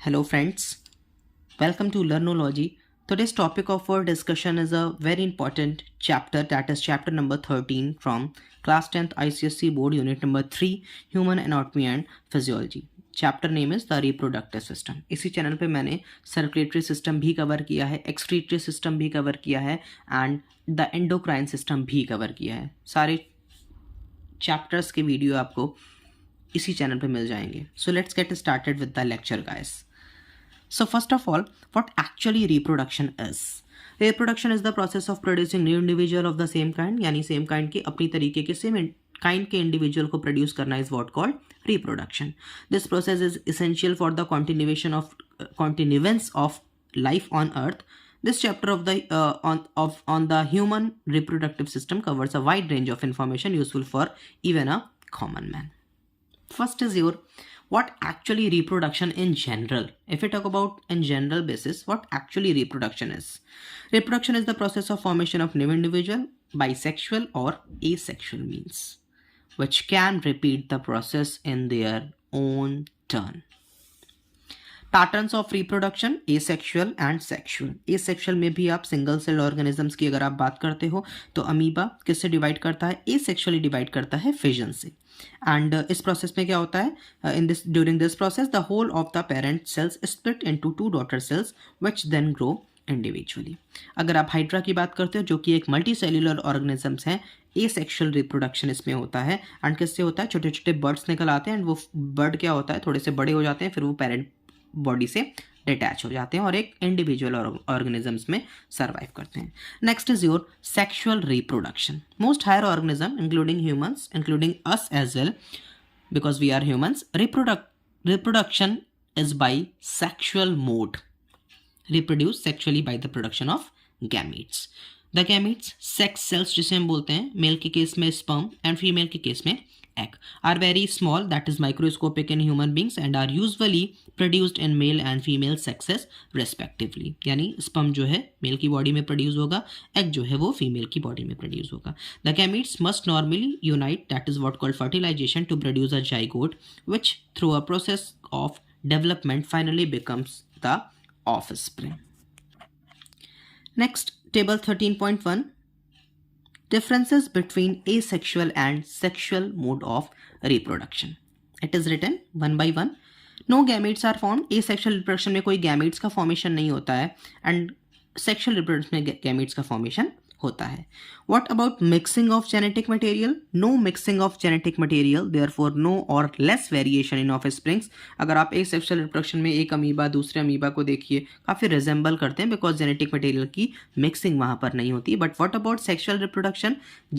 Hello friends, welcome to Learnology. Today's topic of our discussion is a very important chapter, that is chapter number 13 from class 10th ICSE board unit number 3 Human Anatomy and Physiology. Chapter name is the reproductive system. इसी channel पे मैंने circulatory system भी cover किया है, excretory system भी cover किया है and the endocrine system भी कवर किया है. सारे चैप्टर्स के वीडियो आपको इसी चैनल पे मिल जाएंगे. So let's get started with the lecture guys. So first of all, what actually reproduction is? Reproduction is the process of producing new individual of the same kind, यानी same kind के अपनी तरीके के same kind के individual को produce करना is what called reproduction. This process is essential for the continuance of life on Earth. This chapter of the on the human reproductive system covers a wide range of information useful for even a common man. First is your what actually reproduction in general. If we talk about in general basis, what actually reproduction is? Reproduction is the process of formation of new individual, bisexual or asexual means, which can repeat the process in their own turn. Patterns of reproduction asexual and sexual. Asexual में भी आप single cell organisms की अगर आप बात करते हो तो अमीबा किससे डिवाइड करता है? एसेक्सुअली डिवाइड करता है, फिजन से. एंड इस प्रोसेस में क्या होता है? During this process the whole of the parent cells split into two daughter cells which then grow individually. अगर आप हाइड्रा की बात करते हो जो कि एक मल्टी सेल्यूलर ऑर्गेनिजम्स हैं, एसेक्सुअल रिप्रोडक्शन इसमें होता है. एंड किससे होता है? छोटे छोटे बर्ड्स निकल आते हैं एंड वो बर्ड क्या होता है, थोड़े से बड़े हो जाते हैं, फिर वो पेरेंट बॉडी से डिटैच हो जाते हैं और एक इंडिविजुअल ऑर्गेनिजम्स में सर्वाइव करते हैं. Next is your sexual reproduction. Most higher organism including humans, including us as well because we are humans, reproduction is by sexual mode. Reproduce sexually by the production of gametes. The gametes sex cells जिसे हम बोलते हैं, male के case में sperm and female के case में egg, are very small, that is microscopic in human beings and are usually produced in male and female sexes respectively. यानी sperm जो है मेल की बॉडी में प्रोड्यूस होगा, egg जो है वो फीमेल की बॉडी में प्रोड्यूस होगा. The gametes must normally unite, that is what called fertilization, to produce a zygote which through a process of development finally becomes the offspring. Next, table 13.1. Differences between asexual and sexual mode of reproduction. It is written one by one. No gametes are formed. Asexual reproduction में कोई gametes का formation नहीं होता है and sexual reproduction में gametes का formation होता है. What about mixing of genetic material? No mixing of genetic material, therefore no or less variation in offsprings. अगर आप asexual reproduction में एक अमीबा दूसरे अमीबा को देखिए, काफ़ी resemble करते हैं because genetic material की mixing वहाँ पर नहीं होती. But what about sexual reproduction?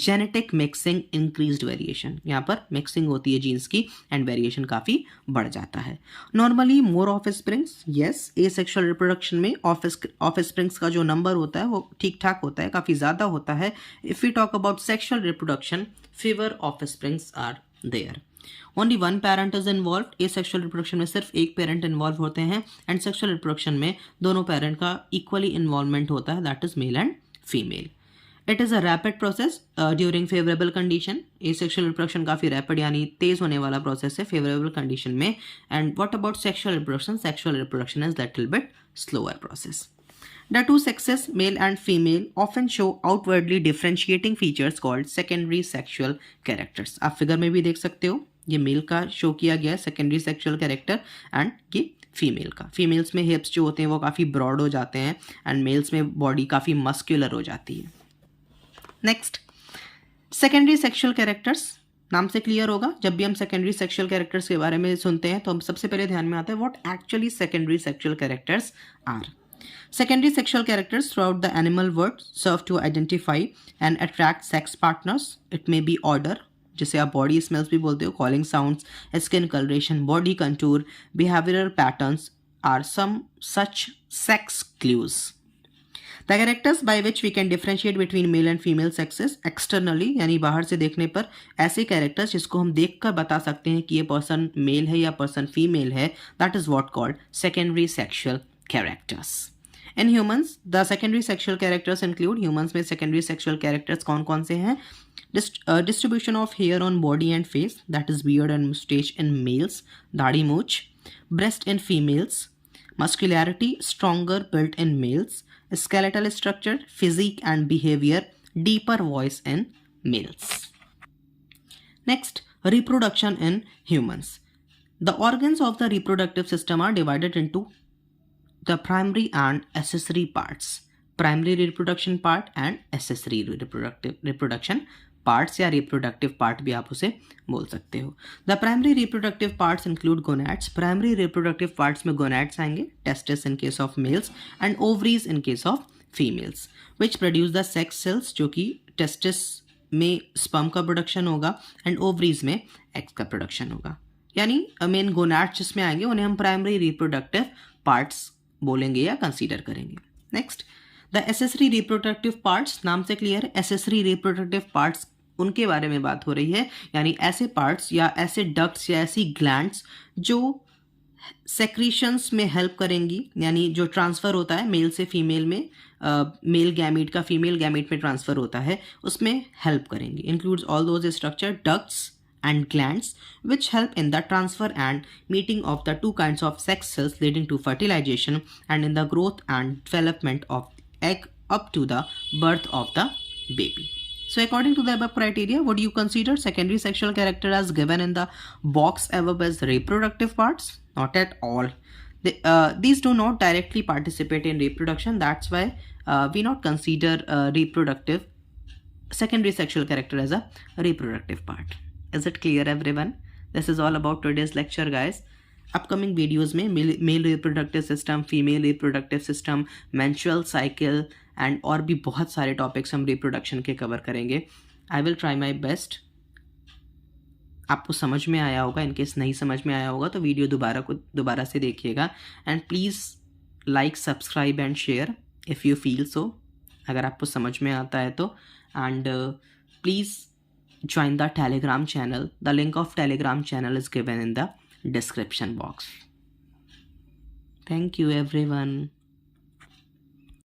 Genetic mixing, increased variation. यहाँ पर mixing होती है genes की and variation काफ़ी बढ़ जाता है. Normally more offsprings, yes. Asexual reproduction में offsprings का जो number होता है वो ठीक ठाक होता है, काफ़ी ज़्यादा होता है. If we talk about sexual reproduction, fewer offsprings are there. Only one parent is involved. Asexual reproduction में सिर्फ एक parent involve होते हैं and sexual reproduction में दोनों parent का equally involvement होता है, that is male and female. It is a rapid process during favorable condition. Asexual reproduction काफ़ी rapid यानी तेज़ होने वाला process है favorable condition में. And what about sexual reproduction? Sexual reproduction is little bit slower process. The two sexes, male and female, often show outwardly differentiating features called secondary sexual characters. आप figure में भी देख सकते हो, ये mail का show किया गया है सेकेंडरी सेक्सुअल कैरेक्टर एंड ये फीमेल का. फीमेल्स में हिप्स जो होते हैं वो काफ़ी ब्रॉड हो जाते हैं एंड मेल्स में बॉडी काफ़ी मस्क्यूलर हो जाती है. Next, secondary sexual characters. नाम से क्लियर होगा, जब भी हम सेकेंडरी सेक्सुअल कैरेक्टर्स के बारे में सुनते हैं तो हम सबसे पहले ध्यान में आता है what actually secondary sexual characters are. Secondary sexual characters throughout the animal world serve to identify and attract sex partners. It may be odor, जिसे आप body smells भी बोलते हो, calling sounds, skin coloration, body contour, behavioral patterns are some such sex clues. The characters by which we can differentiate between male and female sexes externally, यानी बाहर से देखने पर ऐसे characters जिसको हम देख कर बता सकते हैं कि ये person male है या person female है, that is what called secondary sexual characters. In humans, the secondary sexual characters include, humans में secondary sexual characters कौन कौन से हैं? Distribution of hair on body and face, that is beard and mustache in males, दाढ़ी मूछ. Breast in females, muscularity stronger built in males, skeletal structure, physique and behavior, deeper voice in males. Next, reproduction in humans. The organs of the reproductive system are divided into the primary and accessory parts. Primary reproduction part and accessory reproduction parts या reproductive part भी आप उसे बोल सकते हो. The primary reproductive parts include gonads. Primary reproductive parts में gonads आएंगे, testes in case of males and ovaries in case of females, which produce the sex cells जो कि testes में sperm का production होगा and ovaries में egg का production होगा. यानी मेन गोनाड्स जिसमें आएंगे उन्हें हम प्राइमरी रिप्रोडक्टिव पार्ट्स बोलेंगे या कंसीडर करेंगे. Next, the accessory reproductive parts. नाम से क्लियर है, एसेसरी रिप्रोडक्टिव पार्ट्स उनके बारे में बात हो रही है, यानी ऐसे पार्ट्स या ऐसे डक्ट्स या ऐसी ग्लैंड्स जो सेक्रीशंस में हेल्प करेंगी, यानी जो ट्रांसफ़र होता है मेल से फीमेल में, मेल गैमीट का फीमेल गैमीट में ट्रांसफ़र होता है, उसमें हेल्प करेंगी. Includes all those structure, ducts and glands which help in the transfer and meeting of the two kinds of sex cells leading to fertilization and in the growth and development of egg up to the birth of the baby. So according to the above criteria, would you consider secondary sexual character as given in the box above as reproductive parts? Not at all. These do not directly participate in reproduction. That's why we not consider reproductive secondary sexual character as a reproductive part. Is it clear everyone? This is all about today's lecture guys. Upcoming videos में male reproductive system, female reproductive system, menstrual cycle and और भी बहुत सारे topics हम reproduction के cover करेंगे. I will try my best. आपको समझ में आया होगा, in case नहीं समझ में आया होगा तो वीडियो दोबारा से देखिएगा. And please like, subscribe and share if you feel so. अगर आपको समझ में आता है तो. And please join the Telegram channel. The link of Telegram channel is given in the description box. Thank you everyone.